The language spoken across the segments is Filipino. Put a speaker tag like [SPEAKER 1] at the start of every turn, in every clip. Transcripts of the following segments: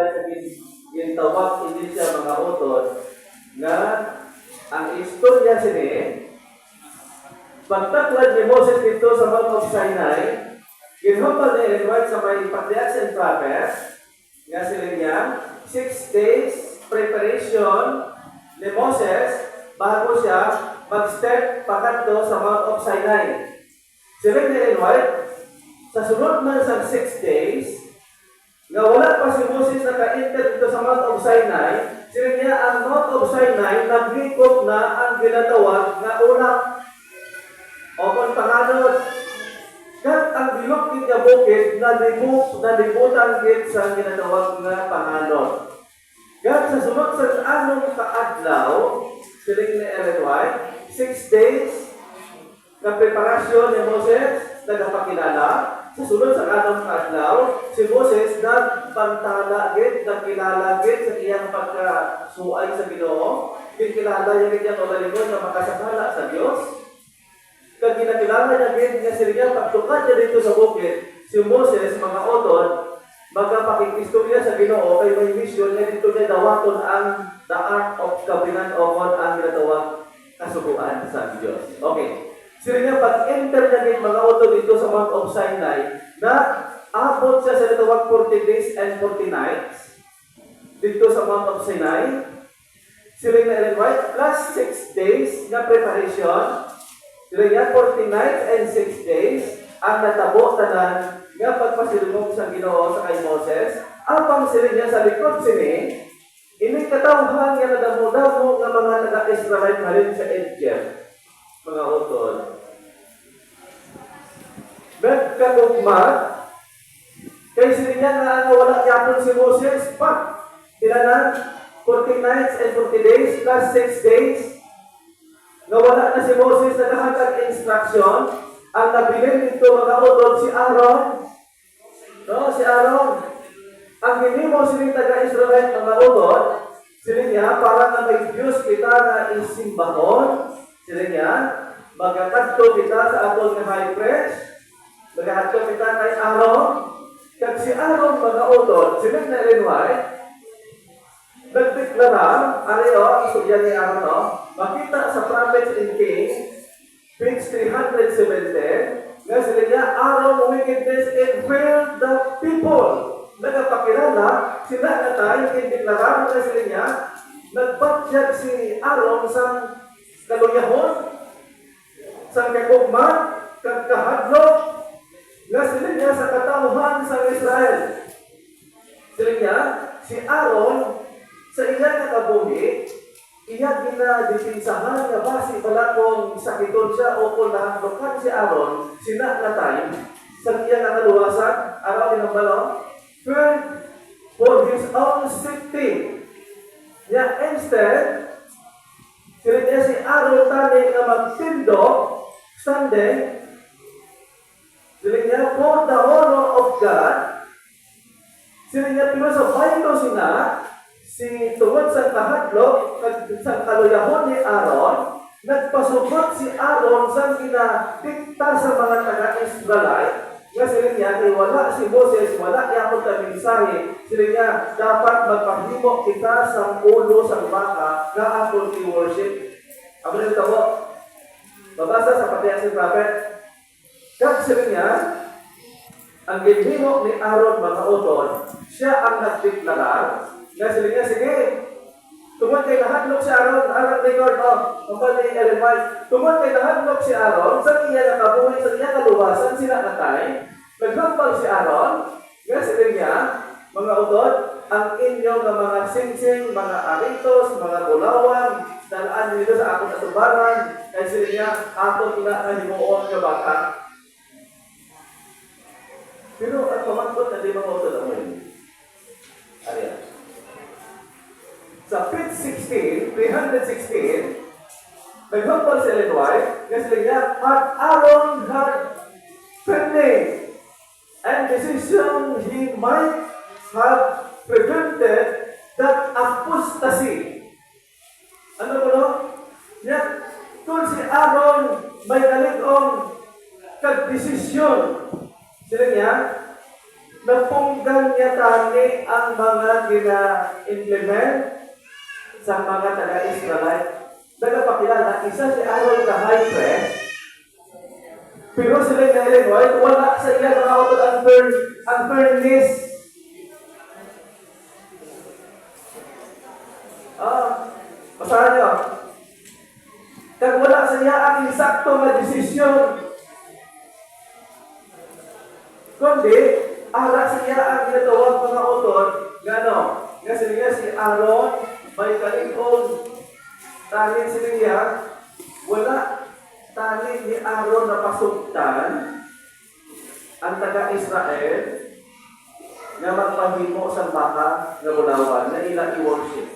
[SPEAKER 1] sa gintawag hindi siya mga utod na ang istorya sini pagtaklad ni Moses dito sa Mount of Sinai, ginhambal ni Aaron sa may Patriarchs and Prophets, nga sila niya, 6 days preparation ni Moses bago siya mag-step pakadto sa Mount of Sinai. Sila ni Aaron, sa sunod man sa 6 days, nga wala pa si Moses naka-enter dito sa Mount of Sinai, sila niya ang Mount of Sinai, naglikop na ang ginatawag nga unak. O kung panganod, kat ang bilog niya bukid, nalibutan git sa ginatawag nga panganod. Kat sa sunod sa anong kaadlaw, siling ni Aaron, 6 days na preparasyon ni Moses, nagpakilala. Sa sunod sa anong kaadlaw, si Moses nagpantala git, nagkilala git sa iyang pagkasuay sa Ginoo. Kinkilala niya git yung kabalingod na makasakala sa Diyos. Kag ginakilala niya gid nga sila pagtukad niya dito sa bukid, si Moses mga utod magpakikistorya sa Ginoo kay may mission niya dito niya dawaton ang the art of covenant o kon ang ginatawag kasuguan sa Dios. Okay. Sila niya pag-enter niya gid mga utod dito sa Mount of Sinai na abot siya sa ginatawag 40 days and 40 nights dito sa Mount of Sinai. Sila na Aaron plus 6 days na preparation. Sila niya 40 nights and 6 days ang natabo tanan nga pagpasilmog sa Ginoo sa kay Moses. Apang sila niya sa likod sini, ini katawhan nga nadamo-damo nga mga taga-Israelite halin sa Egypt. Mga utod. Nagkatugmad, kay sila niya nga wala yapon si Moses pa. Tinanan, 40 nights and 40 days plus 6 days. Nawala na si Moses na nakahatag instruction, ang nabilin dito mga utod si Aaron. No, si Aaron. Ang hindi mo siling taga-Israelite mga utod, sila niya, para na may Diyos kita na isimbahon, sila niya, magkakadto kita sa atong high priest, magkakadto kita kay Aaron, kag si Aaron mga utod, sila na rinway, nagdeklara, ang istorya ni Aaron, makita sa Prophets and Kings, page 370, nga sila niya, Aaron wickedness and failed the people. Nagpakilala, sila na tayo, indeklara na sila niya, nagpatyag si Aaron sa kaluyahon, sa kakugman, kagkahadlok, nga sila niya sa katauhan sa Israel. Sila niya, si Aaron, sa iya nakabuhi, iya ginadipinsahan nga basi pala kung sakiton siya o kung nahaglokan si Aaron, sinaklatay, sa iya nakaluwasan, araw ng balong, for his own safety. Ya, instead, sila niya si Aaron tani nga magtindok, standing, sila niya for the honor of God, sila niya pero sa baito sina, si tungod sa kahadlok, sa kaluyahon ni Aaron, nagpasubot si Aaron sa ginadikta sa mga taga-Israelite, nga sila niya, kay wala si Moses, wala yapon ka mensahe, sila niya, dapat magpahimo kita sa ulo sa baka na akong i-worship. Ako na ito po, babasa sa Patriarchs and Prophets, kag sila niya, ang ginhimo ni Aaron mga utod, siya ang nagdeklara, nga sila niya, sige, tungod kay nahadlok si Aaron, Aaron record, kumpal ni Aaron White, tungod kay nahadlok si Aaron, sa iya nakabuhay, sa iya kaluwasan, sila natay, naghampal si Aaron, nga sila niya, mga utod, ang inyong mga singsing, mga aritos, mga bulawan, dalaan nito sa akong atubaran, kay sila niya, akong inahimuon nga baka. Pero ang pamangkot na di mga utod ang muli. Ariyan. Sa page 16, 316, naghampal si Ellen White, nga sila niya, at Aaron had pending and decision he might have prevented that apostasy. Ano ko no? Niya, kung si Aaron may nalikong kag-desisyon, sila niya, napunggan niya tani ang mga gina-implement sa mga taga-Israelite. Nagpakilala, isa si Aaron the high priest, pero sila na Illinois, wala sa iya nakautot ang fairness. Basahan niyo. Kag wala sa iya ang insakto na desisyon. Kundi, ara sa iya ang ginatawag mga autor, gano? Nga sila si Aaron, may kalikon, tali sila niya, wala tali ni Aaron na pasugtan ang taga-Israel na magpahimo sa baka nga bulawan na ilang i-worship.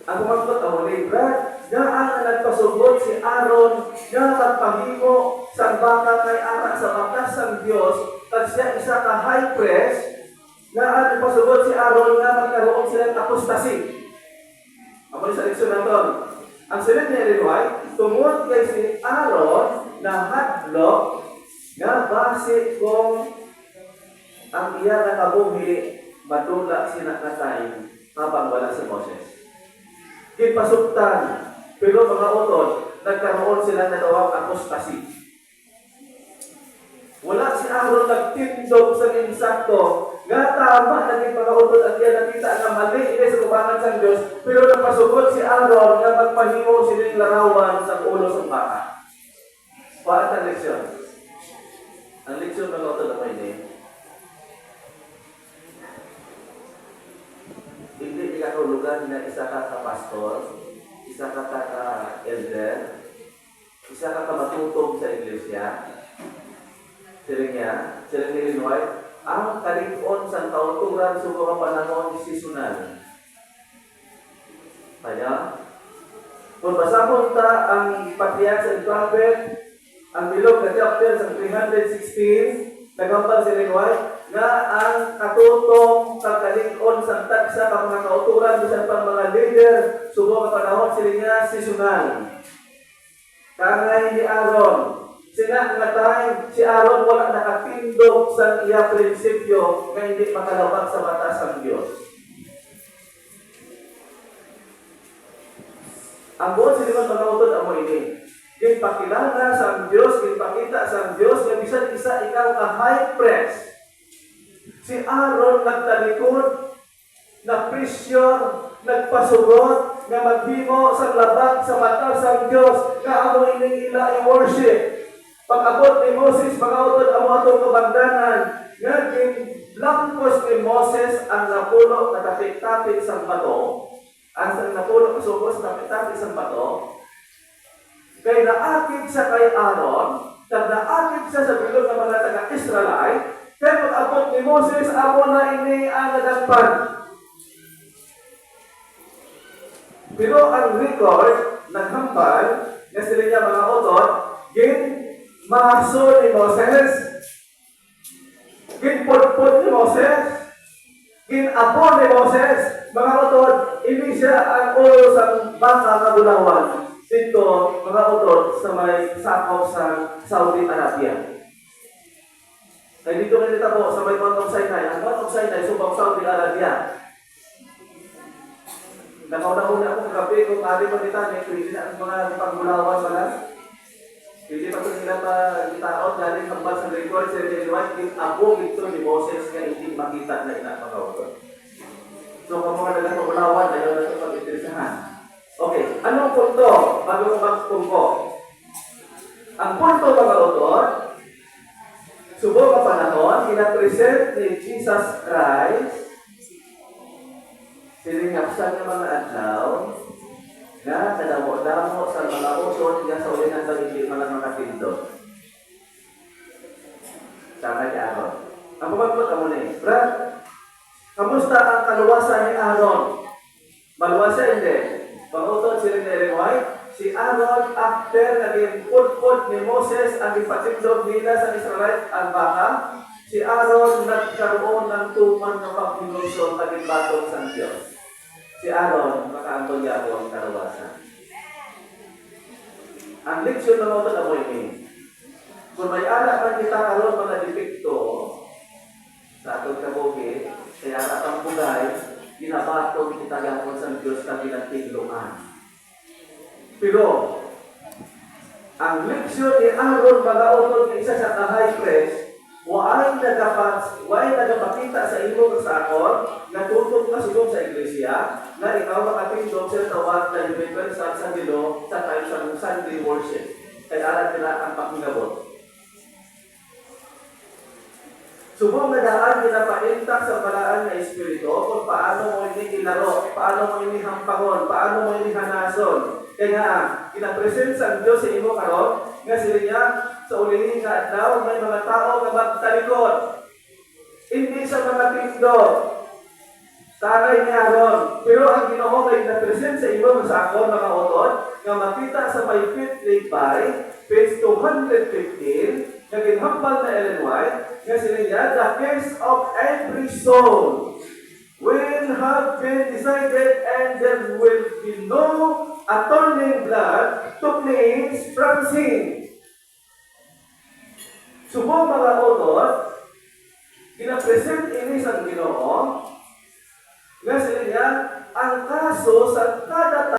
[SPEAKER 1] Ang kumagpot ang ulit, Brad, na ang nagpasugod si Aaron na magpahimo sa baka kay anak sa batas ng Diyos at siya isa ka high priest na ang nagpasugod si Aaron na magkaroon silang apostasy. Ako sa leksyon na ito. Ang silid ni Illinois, tungod kay si Aaron na hadlock na base kung ang iya nakabuhi matula sinakatay habang wala si Moses. Ipasugtan, pero mga utod, nagkaroon sila na tawag apostasy. Wala si Aaron nagtindog sa insakto. Nga tama, naging mga utod at yan nakita na mali sa kubangan sa Diyos, pero napasugod si Aaron na magpahimo silang larawan sa ulo sa baka. Paano ang leksyon? Ang leksyon mga utod na may hindi ikatulugan na isa ka pastor, isa ka elder, isa ka matutog sa iglesia. Sila ni Illinois, ang kalikon sa kauturan sa mga panahon seasonal. Kaya, kung basahon ta ang Patriarchs and Prophets, ang bilog na chapter sa 316, nagambal si Illinois, na ang katutong kakalikon sa tagsa ng mga kauturan bisan pang mga leader subong ang panahon sila nga seasonal. Kangay ni Aaron, sina nga time si Aaron wala nakatindog sa iya prinsipyo nga hindi makalabag sa batas ng Diyos. Ang buong siliman mga utod amo ini. Ginpakilala sa Diyos, ginpakita sa Diyos nga bisan isa ikaw ka high priest. Si Aaron nagtalikod, nag-pressure, nagpasugod, na maghimo sa labag sa mata sa Diyos, na amo ining ila i-worship. Pag-abot ni Moses, mga utod, amo atong kabandanan, nga ginlangkos ni Moses ang napulo na tapik-tapik sa bato, ang napulo kasugos na tapik-tapik sa bato, kay naakit sa kay Aaron, kag naakit sa bilog ng mga taga-Israelite, kaya pag-abot ni Moses, ako na ini ang nadagpan. Pero ang record, naghambal, na sila niya mga otot, maso ni Moses, pudpud ni Moses, abon ni Moses, mga otot, ini siya ang ulo sa baka na bulawan. Dito, mga otot, sa may sakop sa Saudi Arabia. Kaya dito kita po sa may Mount of Sinai. Ang Mount of Sinai, subang Saudi Arabia. Nakauna-una ako kagabi kung ari pa kita, may pwede na ang mga panggulawan pala. Pwede pa ito nila pa itaot, galing hambal sa record, sa Illinois, abo ito ni Moses nga hindi makita na inapagawag. So, kung mga dalang panggulawan, ayaw na ito pag-interesahan. Okay, anong punto bago mo magpungko? Ang punto mga autor, subong ang panahon, kinapresent ni Jesus Christ, siningapsan ng mga adlaw, na nadamo-damo sa mga usod, nga sa uli ng hindi mga tindog. Sama ni Aaron. Ang pumagpot ang muli, Brad, kamusta ang kaluwasan ni Aaron? Maluwasa hindi. Pangutod sila ni Illinois, si Aaron, after naging pudpud ni Moses ang ipatindog nila sa Israelite ang baka, si Aaron nagkaroon ng tuman ng pagpinusyon naging batong sa Diyos. Si Aaron, makaantong niya ang karuwasan. Ang leksyon ng mga mo ini, Kung may ara man kita karon mga depekto sa atong kabuhi, kaya atang bugay, ginabaton kita gapon sa Diyos na pinagtigluan. Pero, ang leksyon ni Aaron mga utod ng isa sa ka-high priest, waay nagapakita sa imo sa akon, natutok na sigong sa iglesia, na ikaw makatindog sa tawag na universal sa Dilo sa time sa Sunday worship. Kaya alam nila ang pakingabot. Subong na daan pinapaintak sa paraan na espiritu kung paano mo ini ilaro, paano mo ini hampangon, paano mo ini hanason. Kaya nga, kinapresent sa Diyos sa imo karon nga sila niya sa ulihin nga adlaw may mga tao nga magtalikod. Hindi sa mga tindog. Tagay ni Aaron. Pero ang Ginoo nga kinapresent sa imo sa akon mga utod nga makita sa may 5th Levi, page 215, na ginhambal na Ellen White, nga sila niya, the case of every soul will have been decided and there will be no atoning blood to cleanse from sin. Subong mga utod, ginapresent ini sa Ginoo, nga sila niya, ang kaso sa kada